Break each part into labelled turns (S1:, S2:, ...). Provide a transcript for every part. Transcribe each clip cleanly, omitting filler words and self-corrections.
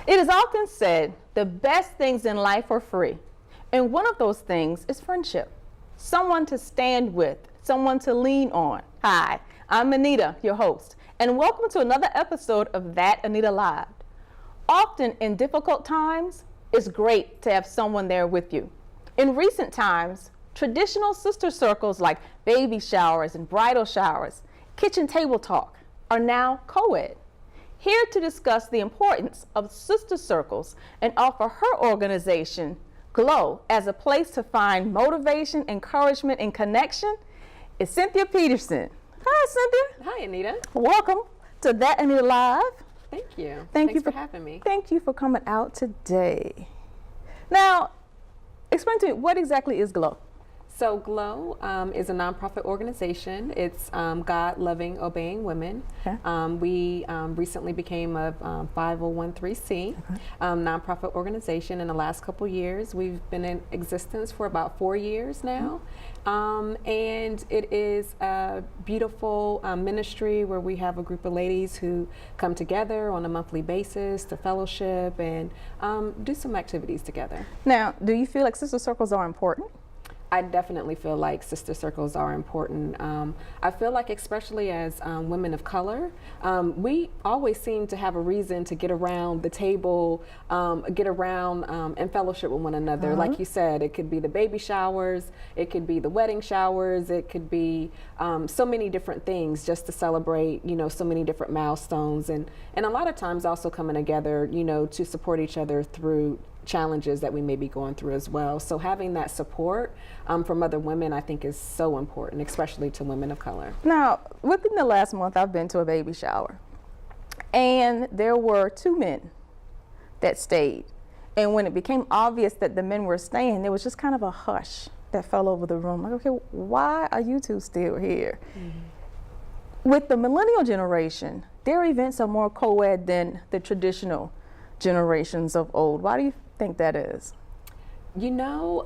S1: It is often said the best things in life are free. And one of those things is friendship. Someone to stand with, someone to lean on. Hi, I'm Anita, your host, and welcome to another episode of That Anita Live. Often in difficult times, it's great to have someone there with you. In recent times, traditional sister circles like baby showers and bridal showers, kitchen table talk are now co-ed. Here to discuss the importance of sister circles and offer her organization, G.L.O.W, as a place to find motivation, encouragement, and connection is Cynthia Peterson. Hi, Cynthia.
S2: Hi, Anita.
S1: Welcome to That Anita Live.
S2: Thank you.
S1: Thanks
S2: for having me.
S1: Thank you for coming out today. Now, explain to me, what exactly is G.L.O.W?
S2: So G.L.O.W is a nonprofit organization. It's God loving, obeying women.
S1: Okay.
S2: We recently became a 501(c)(3) nonprofit organization in the last couple years. We've been in existence for about 4 years now. And it is a beautiful ministry where we have a group of ladies who come together on a monthly basis to fellowship and do some activities together.
S1: Now, do you feel like sister circles are important?
S2: I definitely feel like sister circles are important. I feel like especially as women of color, we always seem to have a reason to get around the table, get around and fellowship with one another. Like you said, it could be the baby showers, it could be the wedding showers, it could be so many different things just to celebrate, you know, so many different milestones. And a lot of times also coming together, you know, to support each other through challenges that we may be going through as well. So having that support from other women, I think, is so important, especially to women of color.
S1: Now, within the last month, I've been to a baby shower, and there were 2 men that stayed. And when it became obvious that the men were staying, there was just kind of a hush that fell over the room. Like, okay, why are you two still here? Mm-hmm. With the millennial generation, their events are more co-ed than the traditional generations of old. Why do you think that is?
S2: You know,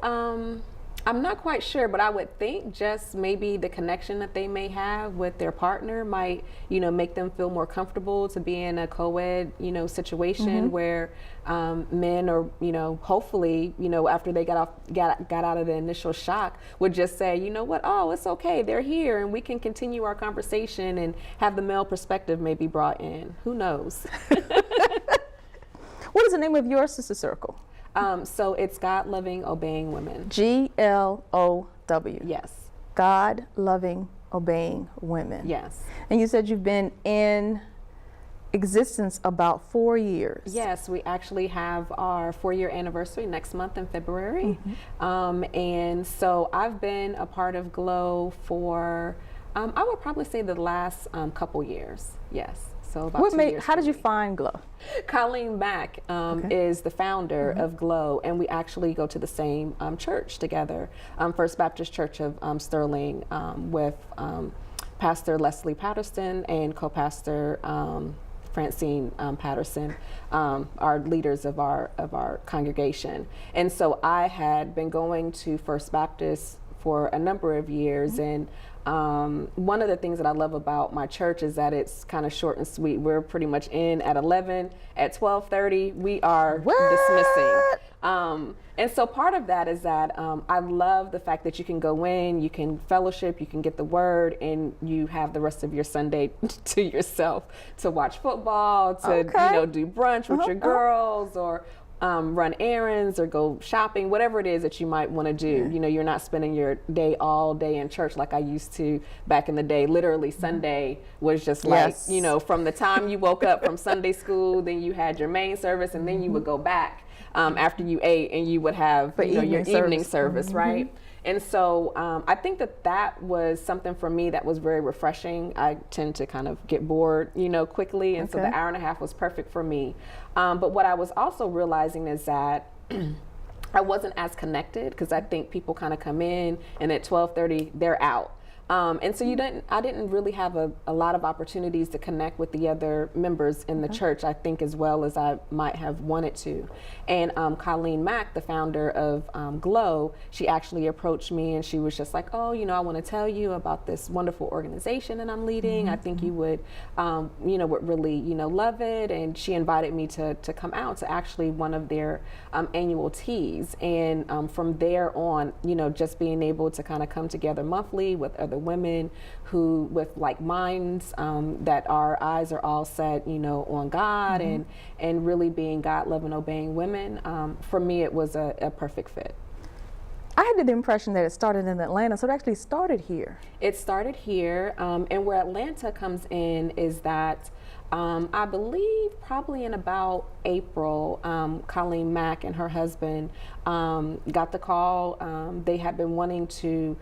S2: I'm not quite sure, but I would think just maybe the connection that they may have with their partner might, you know, make them feel more comfortable to be in a co-ed, you know, situation where men are, you know, hopefully, you know, after they got out of the initial shock, would just say, you know what, oh, it's okay, they're here, and we can continue our conversation and have the male perspective maybe brought in. Who knows?
S1: What is the name of your sister circle?
S2: So it's God loving, obeying women.
S1: G.L.O.W.
S2: Yes.
S1: God loving, obeying women.
S2: Yes.
S1: And you said you've been in existence about 4 years.
S2: Yes, we actually have our 4-year anniversary next month in February. And so I've been a part of G.L.O.W for, I would probably say the last couple years. Yes. So about 2 years.
S1: How did you find G.L.O.W?
S2: Colleen Mack is the founder of G.L.O.W, and we actually go to the same church together, First Baptist Church of Sterling, with Pastor Leslie Patterson and co-pastor Francine Patterson, are leaders of our congregation. And so I had been going to First Baptist for a number of years, and one of the things that I love about my church is that it's kind of short and sweet. We're pretty much in at 11. At 12:30, we are dismissing. And so part of that is that I love the fact that you can go in, you can fellowship, you can get the word, and you have the rest of your Sunday to yourself to watch football, to you know, do brunch with your girls, or run errands or go shopping, whatever it is that you might want to do. You know, you're not spending your day all day in church like I used to back in the day. Literally Sunday was just like, you know, from the time you woke up from Sunday school, then you had your main service, and then you would go back after you ate, and you would have, you know, your evening service, right? And so I think that was something for me that was very refreshing. I tend to kind of get bored, you know, quickly. And so the hour and a half was perfect for me. But what I was also realizing is that I wasn't as connected, because I think people kind of come in and at 12:30 they're out. And so I didn't really have a lot of opportunities to connect with the other members in the church, I think, as well as I might have wanted to. And Colleen Mack, the founder of G.L.O.W, she actually approached me and she was just like, oh, I want to tell you about this wonderful organization that I'm leading. I think you would, would really, love it. And she invited me to come out to actually one of their annual teas. And from there on, just being able to kind of come together monthly with other women who with like minds, that our eyes are all set, on God and really being God loving, obeying women. For me, it was a perfect fit.
S1: I had the impression that it started in Atlanta, so it actually started here. It
S2: started here, and where Atlanta comes in is that I believe probably in about April, Colleen Mack and her husband got the call. They had been wanting to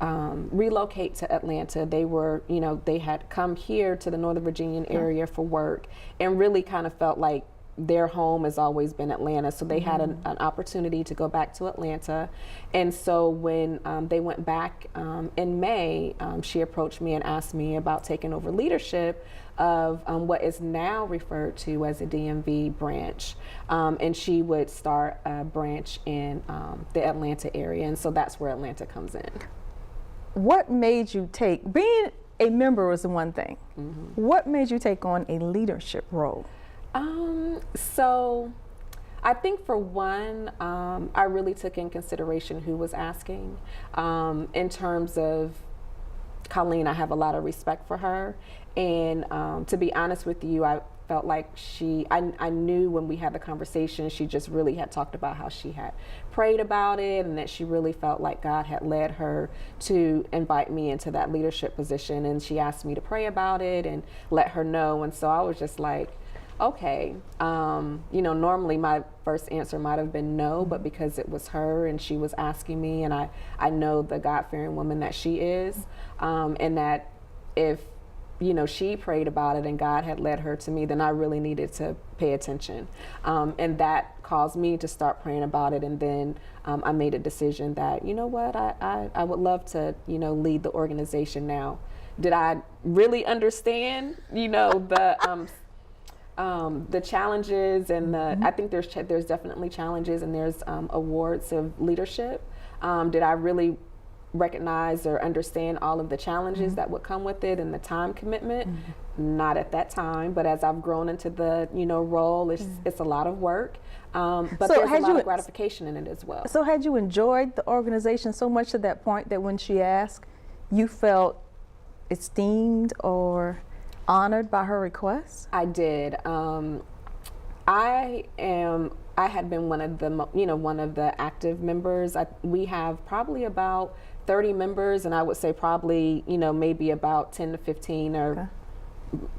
S2: relocate to Atlanta. They were, they had come here to the Northern Virginian area for work and really kind of felt like their home has always been Atlanta. So they had an opportunity to go back to Atlanta. And so when they went back in May, she approached me and asked me about taking over leadership of what is now referred to as a DMV branch. And she would start a branch in the Atlanta area. And so that's where Atlanta comes in.
S1: What made you being a member was one thing. What made you take on a leadership role?
S2: So I think for one, I really took in consideration who was asking. In terms of Colleen, I have a lot of respect for her. And to be honest with you, I felt like I knew when we had the conversation, she just really had talked about how she had prayed about it and that she really felt like God had led her to invite me into that leadership position. And she asked me to pray about it and let her know. And so I was just like, okay, normally my first answer might have been no, but because it was her and she was asking me, and I know the God-fearing woman that she is, and that if she prayed about it and God had led her to me, then I really needed to pay attention. And that caused me to start praying about it. And then I made a decision that, I would love to, lead the organization now. Did I really understand, the challenges and I think there's definitely challenges and there's awards of leadership. Did I really recognize or understand all of the challenges that would come with it and the time commitment? Not at that time, but as I've grown into the role, it's a lot of work, but so there's a lot of gratification in it as well.
S1: So had you enjoyed the organization so much to that point that when she asked, you felt esteemed or honored by her request?
S2: I did. I had been one of the active members. We have probably about 30 members, and I would say probably, maybe about 10 to 15 or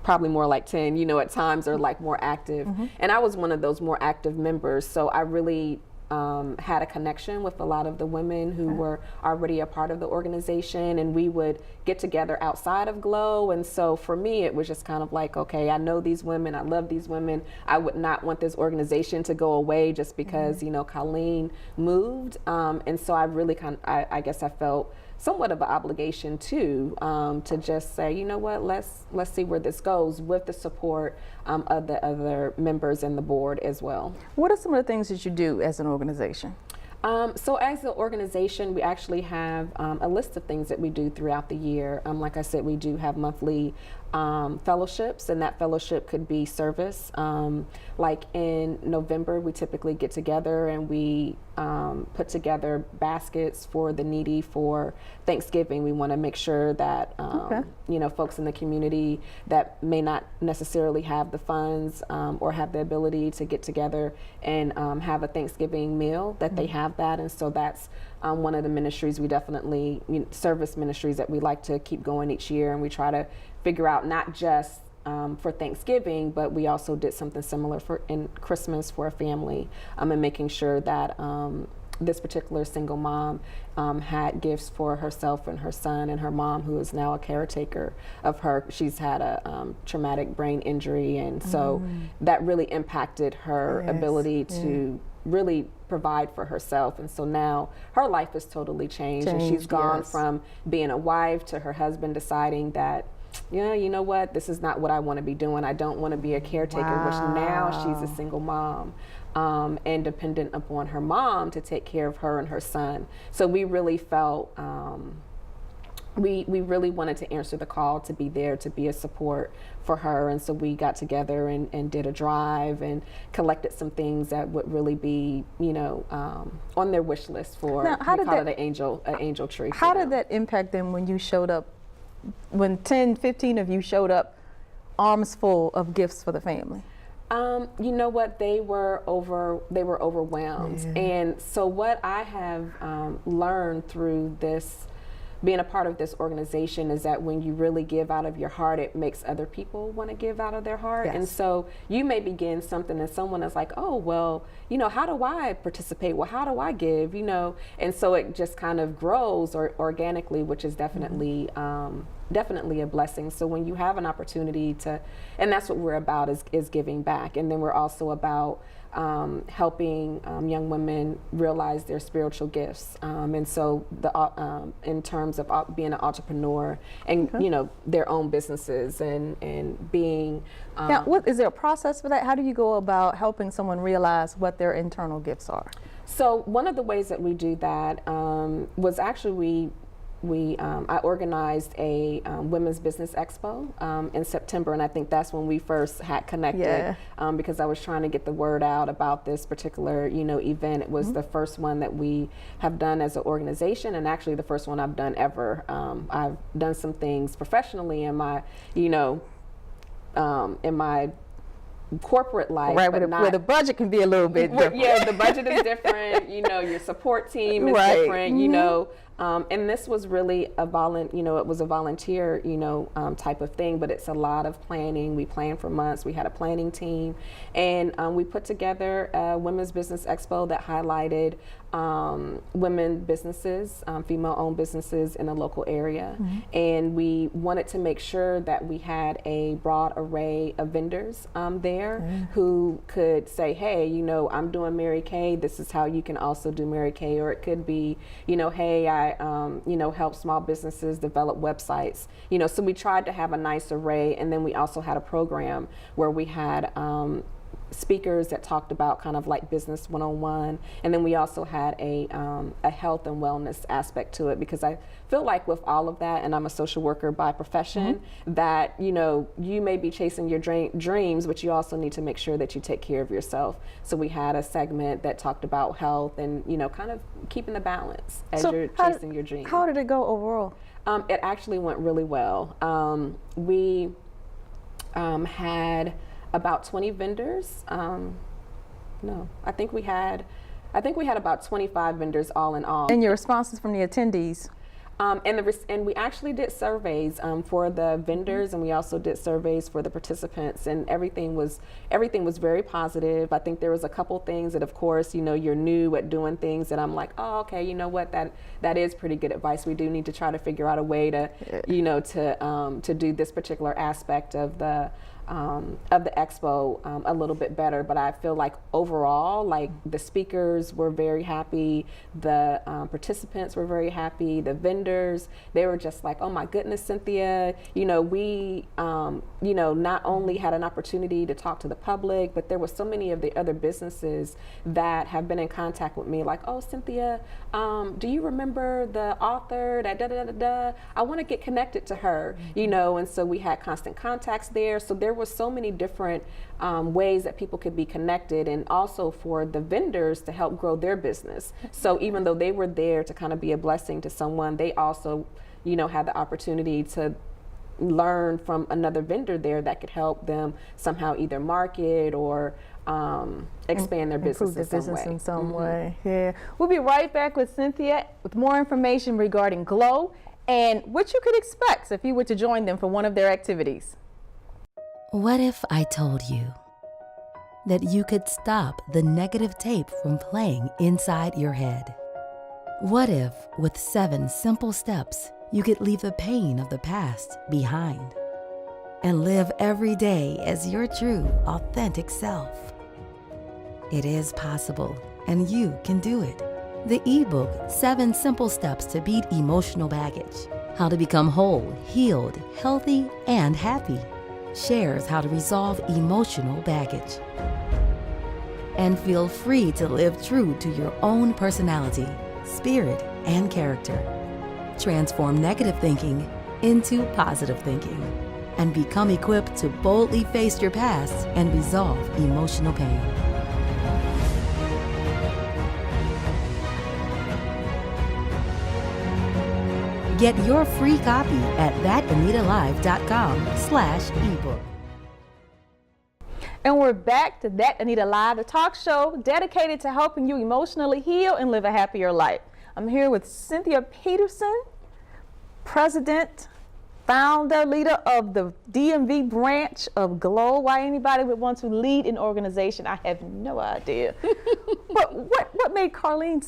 S2: probably more like 10, at times are like more active. And I was one of those more active members. So I really had a connection with a lot of the women who were already a part of the organization, and we would get together outside of G.L.O.W. And so for me, it was just kind of like, okay, I know these women, I love these women. I would not want this organization to go away just because, Colleen moved. And so I really I guess I felt somewhat of an obligation too, to just say, let's see where this goes with the support of the other members and the board as well.
S1: What are some of the things that you do as an organization?
S2: So as an organization, we actually have a list of things that we do throughout the year. Like I said, we do have monthly fellowships, and that fellowship could be service. Like in November, we typically get together and we put together baskets for the needy for Thanksgiving. We want to make sure that folks in the community that may not necessarily have the funds or have the ability to get together and have a Thanksgiving meal, that they have that. And so that's one of the ministries we definitely, service ministries that we like to keep going each year, and we try to figure out not just for Thanksgiving, but we also did something similar in Christmas for a family, and making sure that this particular single mom had gifts for herself and her son, and her mom, who is now a caretaker of her. She's had a traumatic brain injury, and so that really impacted her ability to really provide for herself. And so now her life has totally changed, and she's gone from being a wife to her husband deciding that, yeah, you know what, this is not what I want to be doing. I don't want to be a caretaker, which now she's a single mom. And dependent upon her mom to take care of her and her son. So we really felt, we really wanted to answer the call to be there, to be a support for her. And so we got together and did a drive and collected some things that would really be, you know, on their wish list for,
S1: now,
S2: we call it an angel tree.
S1: How did that impact them when you showed up, when 10, 15 of you showed up, arms full of gifts for the family?
S2: You know what, they were overwhelmed. And so what I have learned through this, being a part of this organization, is that when you really give out of your heart, it makes other people want to give out of their heart. And so you may begin something and someone is like, oh, well, you know, how do I participate? Well, how do I give? You know, and so it just kind of grows organically, which is definitely definitely a blessing. So when you have an opportunity to, and that's what we're about, is giving back. And then we're also about helping young women realize their spiritual gifts. And so in terms of being an entrepreneur and, you know, their own businesses and being.
S1: Now, is there a process for that? How do you go about helping someone realize what their internal gifts are?
S2: So one of the ways that we do that was actually I organized a women's business expo in September, and I think that's when we first had connected because I was trying to get the word out about this particular, you know, event. It was the first one that we have done as an organization, and actually the first one I've done ever. I've done some things professionally in my, you know, in my corporate life,
S1: right, where the budget can be a little bit different.
S2: Yeah, the budget is different. You know, your support team is different. You know, and this was really it was a volunteer, you know, type of thing. But it's a lot of planning. We planned for months. We had a planning team, and we put together a women's business expo that highlighted women businesses, female-owned businesses in the local area. And we wanted to make sure that we had a broad array of vendors there who could say, hey, you know, I'm doing Mary Kay. This is how you can also do Mary Kay. Or it could be, you know, hey, I you know, help small businesses develop websites. You know, so we tried to have a nice array. And then we also had a program where we had speakers that talked about kind of like business 101, and then we also had a health and wellness aspect to it, because I feel like with all of that, and I'm a social worker by profession, that, you know, you may be chasing your dreams, but you also need to make sure that you take care of yourself. So we had a segment that talked about health and, you know, kind of keeping the balance as you're chasing your dreams.
S1: How did it go overall?
S2: It actually went really well. We had about 20 vendors. No, I think we had about 25 vendors all in all.
S1: And your responses from the attendees?
S2: And we actually did surveys for the vendors, and we also did surveys for the participants, and everything was very positive. I think there was a couple things that, of course, you know, you're new at doing things, and I'm like, oh, okay, you know what, that is pretty good advice. We do need to try to figure out a way to, you know, to do this particular aspect of the expo a little bit better. But I feel like overall, like, the speakers were very happy, the participants were very happy, the vendors, they were just like, oh my goodness, Cynthia, you know, we you know, not only had an opportunity to talk to the public, but there were so many of the other businesses that have been in contact with me, like, oh, Cynthia, do you remember the author that da-da-da-da-da? I want to get connected to her, you know. And so we had constant contacts there. So there were so many different ways that people could be connected, and also for the vendors to help grow their business. So even though they were there to kind of be a blessing to someone, they also, you know, had the opportunity to learn from another vendor there that could help them somehow either market or expand their business
S1: in some way. Yeah. We'll be right back with Cynthia with more information regarding GLOW and what you could expect if you were to join them for one of their activities.
S3: What if I told you that you could stop the negative tape from playing inside your head? What if, with 7 simple steps, you could leave the pain of the past behind and live every day as your true, authentic self? It is possible, and you can do it. The ebook, 7 Simple Steps to Beat Emotional Baggage, How to Become Whole, Healed, Healthy, and Happy, shares how to resolve emotional baggage and feel free to live true to your own personality, spirit, and character. Transform negative thinking into positive thinking and become equipped to boldly face your past and resolve emotional pain. Get your free copy at thatanitalive.com/ebook.
S1: And we're back to That Anita Live, the talk show dedicated to helping you emotionally heal and live a happier life. I'm here with Cynthia Peterson, president, founder, leader of the DMV branch of GLO. Why anybody would want to lead an organization, I have no idea. But what made Carlene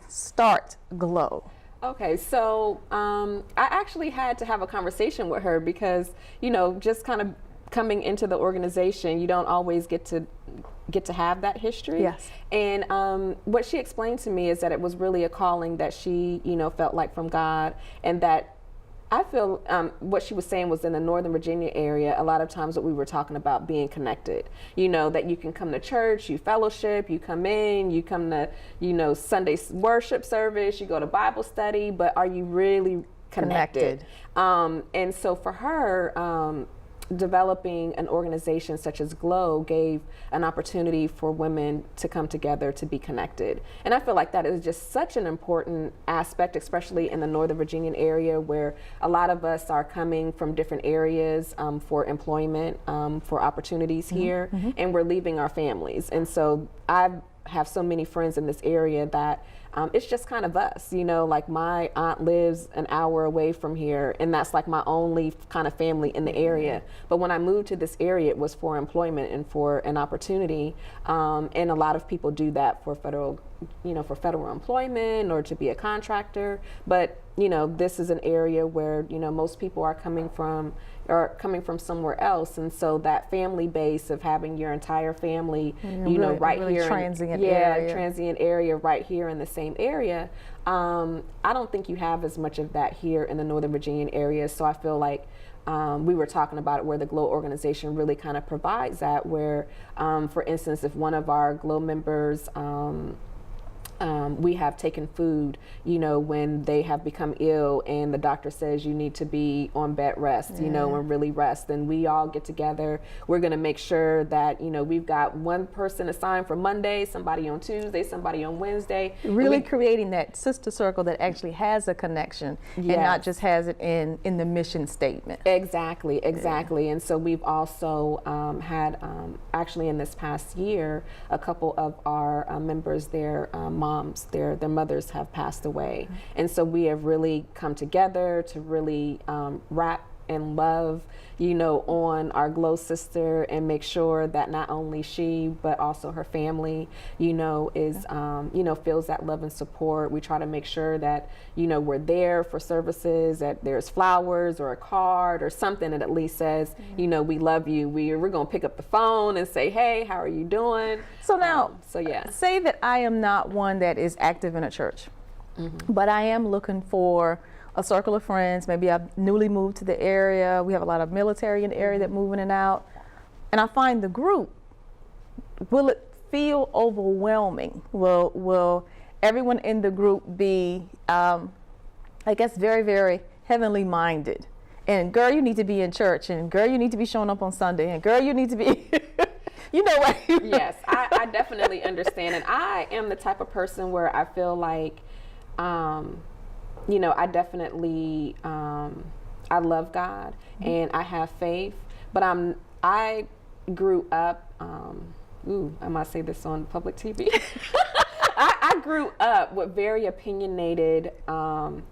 S1: start GLO?
S2: Okay, so I actually had to have a conversation with her because, you know, just kind of coming into the organization, you don't always get to have that history.
S1: Yes.
S2: And what she explained to me is that it was really a calling that she, you know, felt like from God, and that I feel what she was saying was in the Northern Virginia area, a lot of times what we were talking about being connected, you know, that you can come to church, you fellowship, you come in, you come to, you know, Sunday worship service, you go to Bible study, but are you really connected? And so for her, developing an organization such as GLO gave an opportunity for women to come together to be connected. And I feel like that is just such an important aspect, especially in the Northern Virginian area where a lot of us are coming from different areas for employment, for opportunities here, and we're leaving our families. And so I have so many friends in this area that it's just kind of us, you know, like my aunt lives an hour away from here, and that's like my only kind of family in the area. But when I moved to this area, it was for employment and for an opportunity. And a lot of people do that for federal, you know, for federal employment or to be a contractor. But, you know, this is an area where, you know, most people are coming from somewhere else, and so that family base of having your entire family, you know, right
S1: really
S2: here,
S1: transient
S2: area right here in the same area. I don't think you have as much of that here in the Northern Virginian area. So I feel like we were talking about it, where the GLO organization really kind of provides that, where, for instance, if one of our GLO members we have taken food, you know, when they have become ill and the doctor says you need to be on bed rest, you know, and really rest, then we all get together. We're going to make sure that, you know, we've got one person assigned for Monday, somebody on Tuesday, somebody on Wednesday.
S1: Really creating that sister circle that actually has a connection and not just has it in the mission statement.
S2: Exactly. And so we've also had, actually in this past year, a couple of our members, their moms, their mothers have passed away. And so we have really come together to really wrap and love, you know, on our GLO sister and make sure that not only she, but also her family, you know, is, you know, feels that love and support. We try to make sure that, you know, we're there for services, that there's flowers or a card or something that at least says, you know, we love you. We're going to pick up the phone and say, hey, how are you doing?
S1: So now,
S2: yeah.
S1: Say that I am not one that is active in a church, but I am looking for a circle of friends. Maybe I've newly moved to the area. We have a lot of military in the area that move in and out. And I find the group, will it feel overwhelming? Will everyone in the group be, I guess, very, very heavenly minded? And girl, you need to be in church. And girl, you need to be showing up on Sunday. And girl, you need to be, you know what?
S2: Yes, I definitely understand. And I am the type of person where I feel like, you know, I definitely, I love God and I have faith, but I grew up, I might say this on public TV. I grew up with very opinionated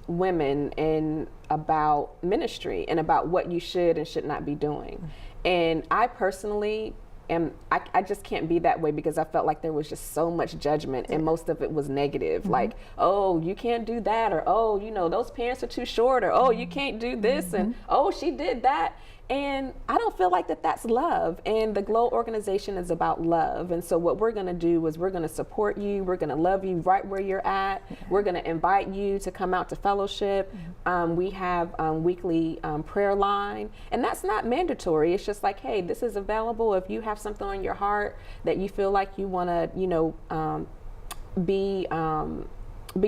S2: women and about ministry and about what you should and should not be doing. And I personally am, I just can't be that way because I felt like there was just so much judgment and most of it was negative. Like, oh, you can't do that, or oh, you know, those pants are too short, or oh, you can't do this, and oh, she did that. And I don't feel like that's love. And the GLOW organization is about love. And so what we're going to do is we're going to support you. We're going to love you right where you're at. We're going to invite you to come out to fellowship. We have weekly prayer line. And that's not mandatory. It's just like, hey, this is available. If you have something on your heart that you feel like you want to, you know, be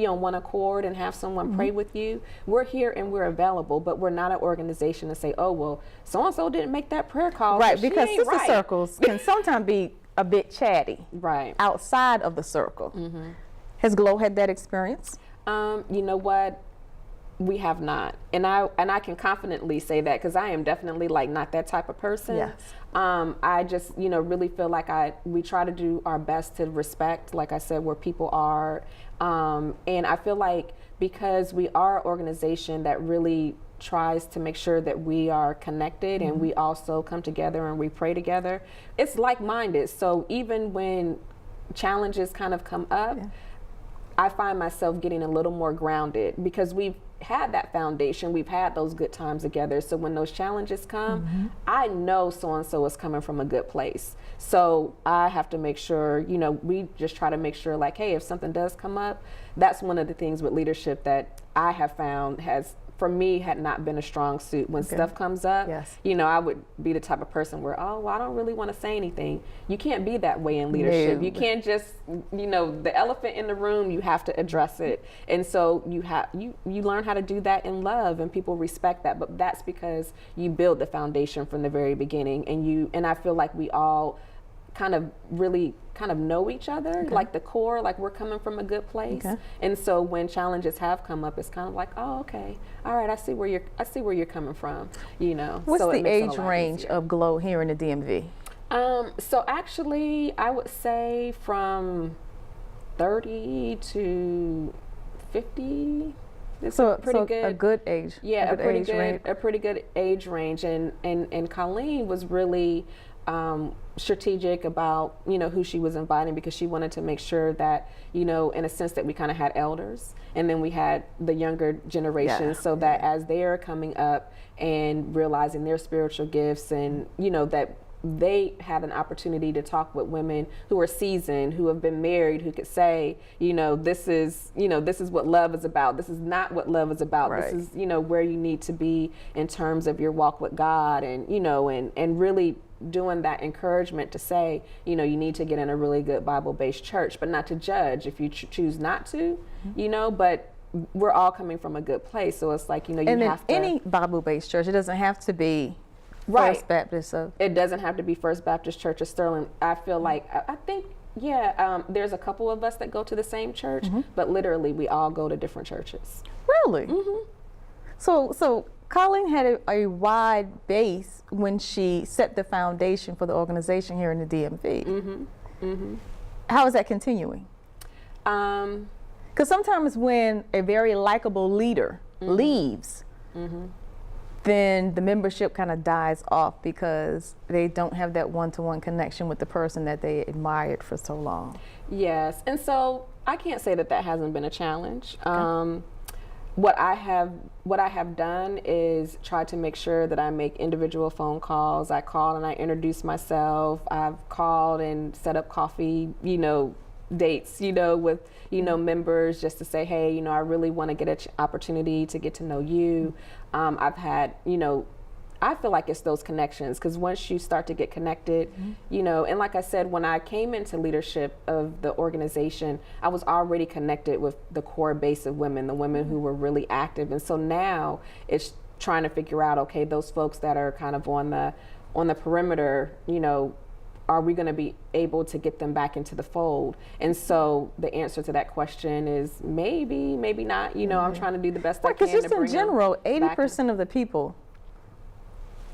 S2: on one accord and have someone pray with you, we're here and we're available. But we're not an organization to say, oh, well, so-and-so didn't make that prayer call.
S1: Right,
S2: so
S1: because sister
S2: right.
S1: circles can sometimes be a bit chatty.
S2: Right.
S1: Outside of the circle. Has GLOW had that experience?
S2: You know what? We have not. And I can confidently say that because I am definitely like not that type of person.
S1: Yes.
S2: I just, you know, really feel like we try to do our best to respect, like I said, where people are. And I feel like because we are an organization that really tries to make sure that we are connected and we also come together and we pray together, it's like-minded. So even when challenges kind of come up, I find myself getting a little more grounded because we've had that foundation. We've had those good times together. So when those challenges come, I know so-and-so is coming from a good place. So I have to make sure, you know, we just try to make sure like, hey, if something does come up, that's one of the things with leadership that I have found has, for me, had not been a strong suit. When stuff comes up, you know, I would be the type of person where, oh, well, I don't really want to say anything. You can't be that way in leadership. You can't just, you know, the elephant in the room, you have to address it. And so you learn how to do that in love and people respect that. But that's because you build the foundation from the very beginning. And I feel like we all kind of really kind of know each other, like the core, like we're coming from a good place. And so when challenges have come up, it's kind of like, oh, okay, all right, I see where you're coming from, you know.
S1: What's
S2: so
S1: the age range of GLOW here in the DMV?
S2: So actually, I would say from 30 to 50. It's a pretty good,
S1: a good age.
S2: Yeah, a pretty good age range. And Colleen was really strategic about, you know, who she was inviting because she wanted to make sure that, you know, in a sense that we kind of had elders and then we had the younger generation so that as they're coming up and realizing their spiritual gifts and, you know, that they have an opportunity to talk with women who are seasoned, who have been married, who could say, you know, this is what love is about. This is not what love is about. This is, you know, where you need to be in terms of your walk with God and, you know, and really doing that encouragement to say, you know, you need to get in a really good Bible-based church, but not to judge if you choose not to, you know, but we're all coming from a good place. So it's like, you know, you have to.
S1: Any Bible-based church, it doesn't have to be First Baptist. It
S2: doesn't have to be First Baptist Church of Sterling. I feel like, I think, there's a couple of us that go to the same church, but literally we all go to different churches.
S1: Really? So Colleen had a wide base when she set the foundation for the organization here in the DMV. How is that continuing? Because sometimes when a very likable leader leaves, then the membership kind of dies off because they don't have that one-to-one connection with the person that they admired for so long.
S2: Yes, and so I can't say that hasn't been a challenge. What I have done is try to make sure that I make individual phone calls. I call and I introduce myself. I've called and set up coffee, you know, dates, you know, with, you know, members just to say, hey, you know, I really want to get an opportunity to get to know you. I've had, you know, I feel like it's those connections because once you start to get connected, you know, and like I said, when I came into leadership of the organization, I was already connected with the core base of women, the women who were really active. And so now it's trying to figure out, okay, those folks that are kind of on the perimeter, you know, are we going to be able to get them back into the fold? And so the answer to that question is maybe, maybe not. You know, I'm trying to do the best I can.
S1: Because just in general, 80% of the people,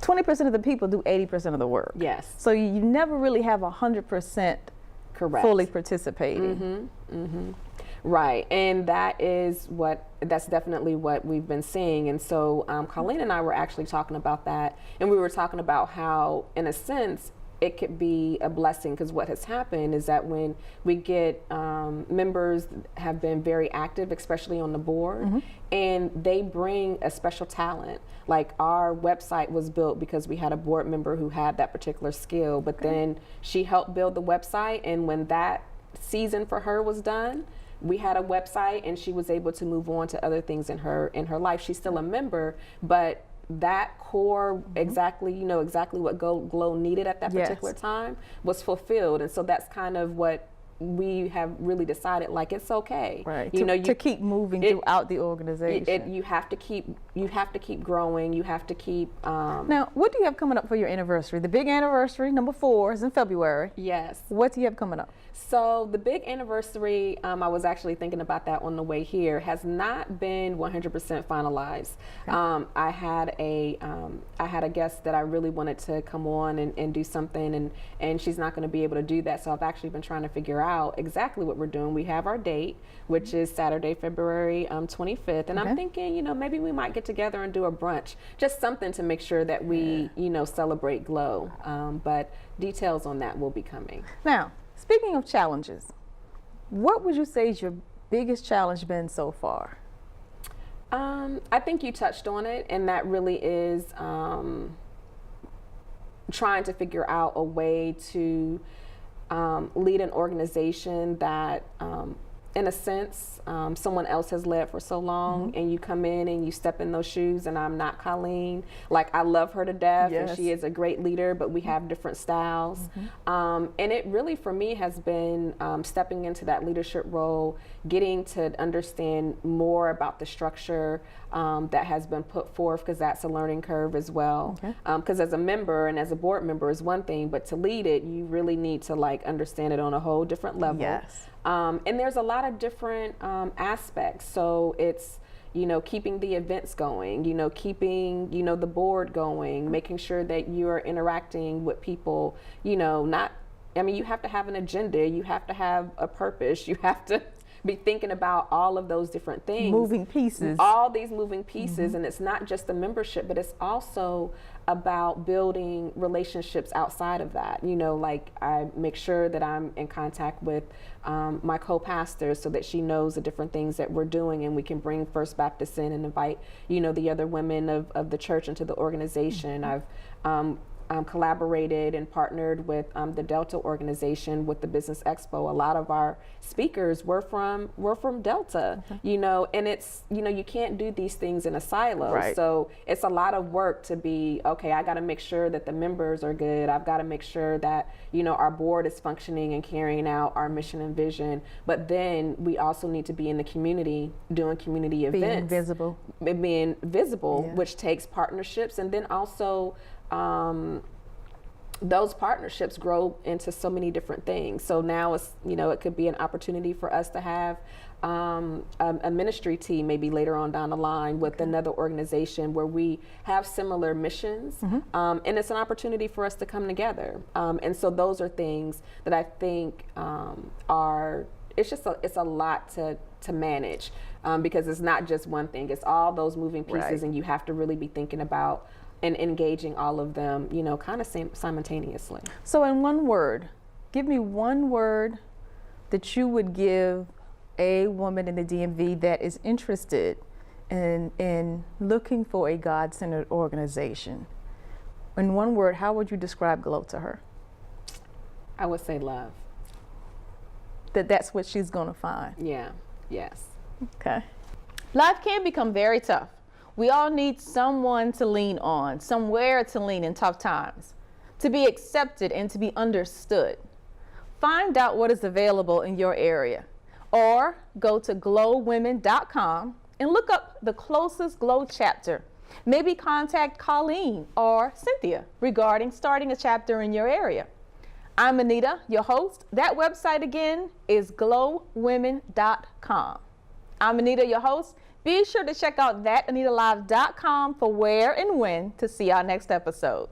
S1: 20% of the people do 80% of the work.
S2: Yes.
S1: So you never really have 100% fully participating.
S2: Right, and that's definitely what we've been seeing. And so Colleen and I were actually talking about that, and we were talking about how, in a sense, it could be a blessing, because what has happened is that when we get members have been very active, especially on the board, and they bring a special talent. Like our website was built because we had a board member who had that particular skill, but then she helped build the website, and when that season for her was done, we had a website and she was able to move on to other things in her life. She's still a member, but that core, exactly what GLOW needed at that particular time was fulfilled. And so that's kind of what we have really decided, like, it's okay,
S1: right? To keep moving throughout the organization. You have to keep growing. You have to keep. Now, what do you have coming up for your anniversary? The big anniversary, number 4, is in February.
S2: Yes.
S1: What do you have coming up?
S2: So the big anniversary, I was actually thinking about that on the way here, has not been 100% finalized. Okay. I had a guest that I really wanted to come on and do something, and she's not going to be able to do that. So I've actually been trying to figure out exactly what we're doing. We have our date, which is Saturday, February 25th, and I'm thinking, maybe we might get together and do a brunch, just something to make sure that we, celebrate GLOW. But details on that will be coming.
S1: Now, speaking of challenges, what would you say is your biggest challenge been so far?
S2: I think you touched on it, and that really is trying to figure out a way to lead an organization that, in a sense, someone else has led for so long, and you come in and you step in those shoes, and I'm not Colleen. Like, I love her to death, and she is a great leader, but we have different styles. And it really, for me, has been stepping into that leadership role, getting to understand more about the structure that has been put forth, because that's a learning curve as well. Because as a member and as a board member is one thing, but to lead it, you really need to understand it on a whole different level. And there's a lot of different aspects. So it's, keeping the events going, keeping, the board going, making sure that you're interacting with people, you have to have an agenda, you have to have a purpose, you have to be thinking about all of those different things.
S1: Moving pieces.
S2: All these moving pieces, and it's not just the membership, but it's also about building relationships outside of that. I make sure that I'm in contact with my co-pastor so that she knows the different things that we're doing, and we can bring First Baptist in and invite, the other women of the church into the organization. I've collaborated and partnered with the Delta organization with the Business Expo. A lot of our speakers were from Delta, and it's, you can't do these things in a silo.
S1: Right.
S2: So it's a lot of work to be, okay, I got to make sure that the members are good. I've got to make sure that, our board is functioning and carrying out our mission and vision. But then we also need to be in the community, doing community events. Being visible, which takes partnerships, and then also those partnerships grow into so many different things. So now it's, it could be an opportunity for us to have a ministry team maybe later on down the line with another organization where we have similar missions, and it's an opportunity for us to come together. And so those are things that I think it's a lot to manage, because it's not just one thing, it's all those moving pieces, and you have to really be thinking about and engaging all of them, kind of simultaneously.
S1: So in one word, give me one word that you would give a woman in the DMV that is interested in looking for a God-centered organization. In one word, how would you describe GLOW to her?
S2: I would say love.
S1: That's what she's going to find.
S2: Yeah, yes.
S1: Okay. Life can become very tough. We all need someone to lean on, somewhere to lean in tough times, to be accepted and to be understood. Find out what is available in your area, or go to GlowWomen.com and look up the closest GLOW chapter. Maybe contact Colleen or Cynthia regarding starting a chapter in your area. I'm Anita, your host. That website again is GlowWomen.com. I'm Anita, your host. Be sure to check out thatanitalive.com for where and when to see our next episode.